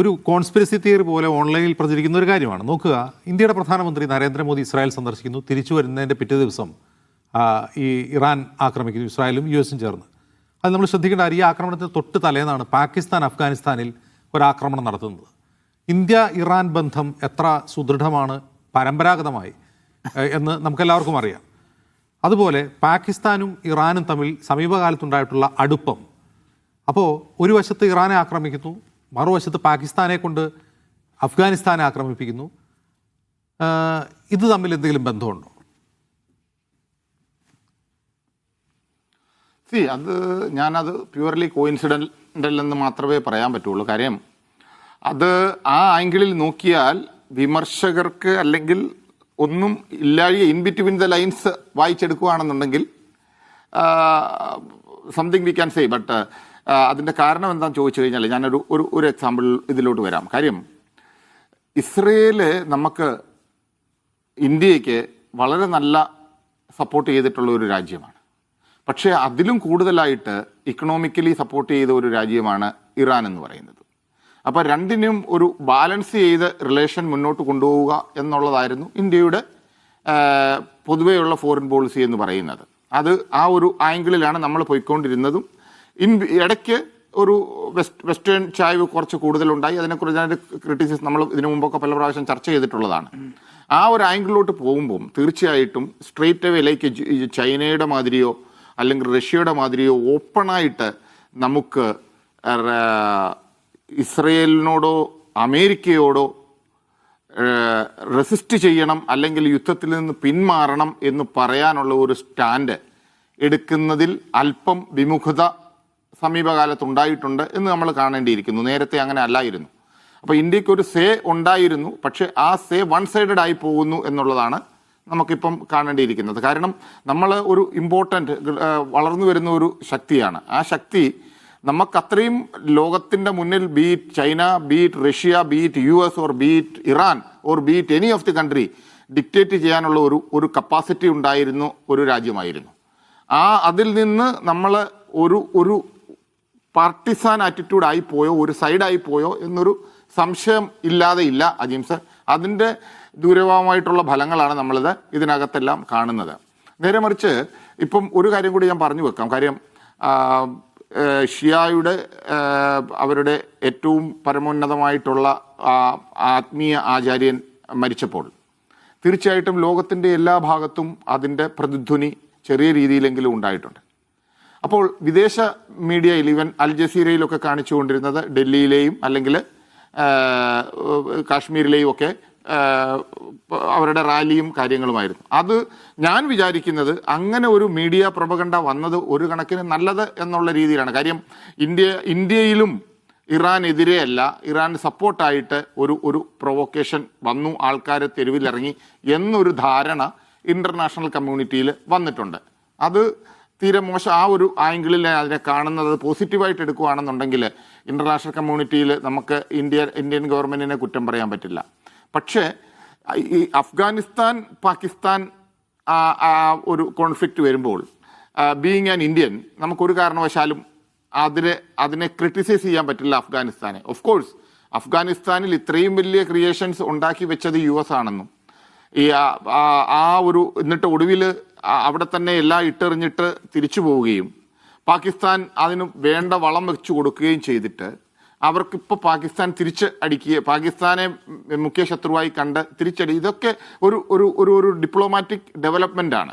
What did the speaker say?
ഒരു conspiracy theory പോലെ ഓൺലൈനിൽ പ്രചരിക്കുന്ന ഒരു കാര്യമാണ്. നോക്കുക, ഇന്ത്യയുടെ പ്രധാനമന്ത്രി നരേന്ദ്രമോദി ഇസ്രായേൽ സന്ദർശിക്കുന്നു. തിരിച്ചു വരുന്നതിൻ്റെ പിറ്റേ ദിവസം ഈ ഇറാൻ ആക്രമിക്കുന്നു, ഇസ്രായേലും US ചേർന്ന്. അത് നമ്മൾ ശ്രദ്ധിക്കേണ്ട ഈ ആക്രമണത്തിന് തൊട്ട് തലേന്നാണ് പാകിസ്ഥാൻ അഫ്ഗാനിസ്ഥാനിൽ ഒരാക്രമണം നടത്തുന്നത്. ഇന്ത്യ ഇറാൻ ബന്ധം എത്ര സുദൃഢമാണ് പരമ്പരാഗതമായി എന്ന് നമുക്കെല്ലാവർക്കും അറിയാം. അതുപോലെ പാകിസ്ഥാനും ഇറാനും തമ്മിൽ സമീപകാലത്തുണ്ടായിട്ടുള്ള അടുപ്പം. അപ്പോൾ ഒരു വശത്ത് ഇറാനെ ആക്രമിക്കുന്നു, മറുവശത്ത് പാകിസ്ഥാനെ കൊണ്ട് അഫ്ഗാനിസ്ഥാനെ ആക്രമിപ്പിക്കുന്നു. ഇത് തമ്മിൽ എന്തെങ്കിലും ബന്ധമുണ്ടോ? ഞാനത് പ്യുവർലി കോയിൻസിഡൻ്റൽ എന്ന് മാത്രമേ പറയാൻ പറ്റുള്ളൂ. കാര്യം അത് ആ ആംഗിളിൽ നോക്കിയാൽ വിമർശകർക്ക് അല്ലെങ്കിൽ ഒന്നും ഇല്ലാതെ ഇൻ ബിറ്റ്വീൻ ദ ലൈൻസ് വായിച്ചെടുക്കുകയാണെന്നുണ്ടെങ്കിൽ something we can say. But അതിൻ്റെ കാരണം എന്താണെന്ന് ചോദിച്ചു കഴിഞ്ഞാൽ ഞാനൊരു ഒരു എക്സാമ്പിൾ ഇതിലോട്ട് വരാം. കാര്യം ഇസ്രയേൽ നമുക്ക് ഇന്ത്യക്ക് വളരെ നല്ല സപ്പോർട്ട് ചെയ്തിട്ടുള്ള ഒരു രാജ്യമാണ്. പക്ഷേ അതിലും കൂടുതലായിട്ട് ഇക്കണോമിക്കലി സപ്പോർട്ട് ചെയ്ത ഒരു രാജ്യമാണ് ഇറാൻ എന്ന് പറയുന്നത്. അപ്പോൾ രണ്ടിനും ഒരു ബാലൻസ് ചെയ്ത് റിലേഷൻ മുന്നോട്ട് കൊണ്ടുപോവുക എന്നുള്ളതായിരുന്നു ഇന്ത്യയുടെ പൊതുവെയുള്ള ഫോറിൻ പോളിസി എന്ന് പറയുന്നത്. അത് ആ ഒരു ആംഗിളിലാണ് നമ്മൾ പോയിക്കൊണ്ടിരുന്നതും. ഇടയ്ക്ക് ഒരു വെസ്റ്റേൺ ചായ്വ് കുറച്ച് കൂടുതലുണ്ടായി. അതിനെക്കുറിച്ച് അതിൻ്റെ ക്രിറ്റിസിസം നമ്മൾ ഇതിനു മുമ്പൊക്കെ പല പ്രാവശ്യം ചർച്ച ചെയ്തിട്ടുള്ളതാണ്. ആ ഒരു ആംഗിളിലോട്ട് പോകുമ്പം തീർച്ചയായിട്ടും സ്ട്രെയിറ്റ് വേയിലേക്ക് ചൈനയുടെ മാതിരിയോ അല്ലെങ്കിൽ റഷ്യയുടെ മാതിരിയോ ഓപ്പണായിട്ട് നമുക്ക് ഇസ്രയേലിനോടോ അമേരിക്കയോടോ റെസിസ്റ്റ് ചെയ്യണം അല്ലെങ്കിൽ യുദ്ധത്തിൽ നിന്ന് പിന്മാറണം എന്ന് പറയാനുള്ള ഒരു സ്റ്റാൻഡ് എടുക്കുന്നതിൽ അല്പം വിമുഖത സമീപകാലത്തുണ്ടായിട്ടുണ്ട് എന്ന് നമ്മൾ കാണേണ്ടിയിരിക്കുന്നു. നേരത്തെ അങ്ങനെ അല്ലായിരുന്നു. അപ്പോൾ ഇന്ത്യക്ക് ഒരു സേ ഉണ്ടായിരുന്നു, പക്ഷേ ആ സേ വൺ സൈഡഡ് ആയി പോകുന്നു എന്നുള്ളതാണ് നമുക്കിപ്പം കാണേണ്ടിയിരിക്കുന്നത്. കാരണം നമ്മൾ ഒരു ഇമ്പോർട്ടൻ്റ് വളർന്നു വരുന്ന ഒരു ശക്തിയാണ്. ആ ശക്തി നമുക്കത്രയും ലോകത്തിൻ്റെ മുന്നിൽ beat China, beat Russia, beat US or beat Iran or beat any of the country dictate ചെയ്യാനുള്ള ഒരു കപ്പാസിറ്റി ഉണ്ടായിരുന്നു ഒരു രാജ്യമായിരുന്നു. അതിൽ നിന്ന് നമ്മൾ ഒരു പാർട്ടിസാൻ ആറ്റിറ്റ്യൂഡ് ആയിപ്പോയോ, ഒരു സൈഡായി പോയോ എന്നൊരു സംശയം ഇല്ലാതെ ഇല്ല അജീം സർ. അതിൻ്റെ ദൂരവമായിട്ടുള്ള ഫലങ്ങളാണ് നമ്മളിത് ഇതിനകത്തെല്ലാം കാണുന്നത്. നേരെ മറിച്ച് ഇപ്പം ഒരു കാര്യം കൂടി ഞാൻ പറഞ്ഞു വെക്കാം. കാര്യം ഷിയായുടെ അവരുടെ ഏറ്റവും പരമോന്നതമായിട്ടുള്ള ആത്മീയ ആചാര്യൻ മരിച്ചപ്പോൾ തീർച്ചയായിട്ടും ലോകത്തിൻ്റെ എല്ലാ ഭാഗത്തും അതിൻ്റെ പ്രതിധ്വനി ചെറിയ രീതിയിലെങ്കിലും ഉണ്ടായിട്ടുണ്ട്. അപ്പോൾ വിദേശ മീഡിയയിൽ ഈവൻ അൽ ജസീറയിലൊക്കെ കാണിച്ചുകൊണ്ടിരുന്നത് ഡൽഹിയിലെയും അല്ലെങ്കിൽ കാശ്മീരിലെയും ഒക്കെ അവരുടെ റാലിയും കാര്യങ്ങളുമായിരുന്നു. അത് ഞാൻ വിചാരിക്കുന്നത് അങ്ങനെ ഒരു മീഡിയ പ്രൊപഗണ്ട വന്നത് ഒരു കണക്കിന് നല്ലത് എന്നുള്ള രീതിയിലാണ്. കാര്യം ഇന്ത്യയിലും ഇറാനെതിരെ അല്ല, ഇറാൻ സപ്പോർട്ടായിട്ട് ഒരു പ്രൊവോക്കേഷൻ വന്നു, ആൾക്കാർ തെരുവിലിറങ്ങി എന്നൊരു ധാരണ ഇൻ്റർനാഷണൽ കമ്മ്യൂണിറ്റിയിൽ വന്നിട്ടുണ്ട്. അത് തീരെ മോശം. ആ ഒരു ആംഗിളിൽ അതിനെ കാണുന്നത് പോസിറ്റീവായിട്ട് എടുക്കുകയാണെന്നുണ്ടെങ്കിൽ ഇൻ്റർനാഷണൽ കമ്മ്യൂണിറ്റിയിൽ നമുക്ക് ഇന്ത്യൻ ഗവൺമെൻറ്റിനെ കുറ്റം പറയാൻ പറ്റില്ല. പക്ഷേ ഈ അഫ്ഗാനിസ്ഥാൻ പാകിസ്ഥാൻ ഒരു കോൺഫ്ലിക്റ്റ് വരുമ്പോൾ ബീയിങ് ആൻ ഇന്ത്യൻ നമുക്കൊരു കാരണവശാലും അതിനെ ക്രിട്ടിസൈസ് ചെയ്യാൻ പറ്റില്ല അഫ്ഗാനിസ്ഥാനെ. ഓഫ് കോഴ്സ് അഫ്ഗാനിസ്ഥാനിൽ ഇത്രയും വലിയ ക്രിയേഷൻസ് ഉണ്ടാക്കി വെച്ചത് US ആണെന്നും എന്നിട്ട് ഒടുവിൽ അവിടെ തന്നെ എല്ലാം ഇട്ടെറിഞ്ഞിട്ട് തിരിച്ചു പോവുകയും പാകിസ്ഥാൻ അതിന് വേണ്ട വളം വെച്ചു കൊടുക്കുകയും ചെയ്തിട്ട് അവർക്കിപ്പോൾ പാകിസ്ഥാൻ തിരിച്ച് അടിക്കുക, പാകിസ്ഥാനെ മുഖ്യ ശത്രുവായി കണ്ട് തിരിച്ചടി, ഇതൊക്കെ ഒരു ഡിപ്ലോമാറ്റിക് ഡെവലപ്മെൻ്റ് ആണ്.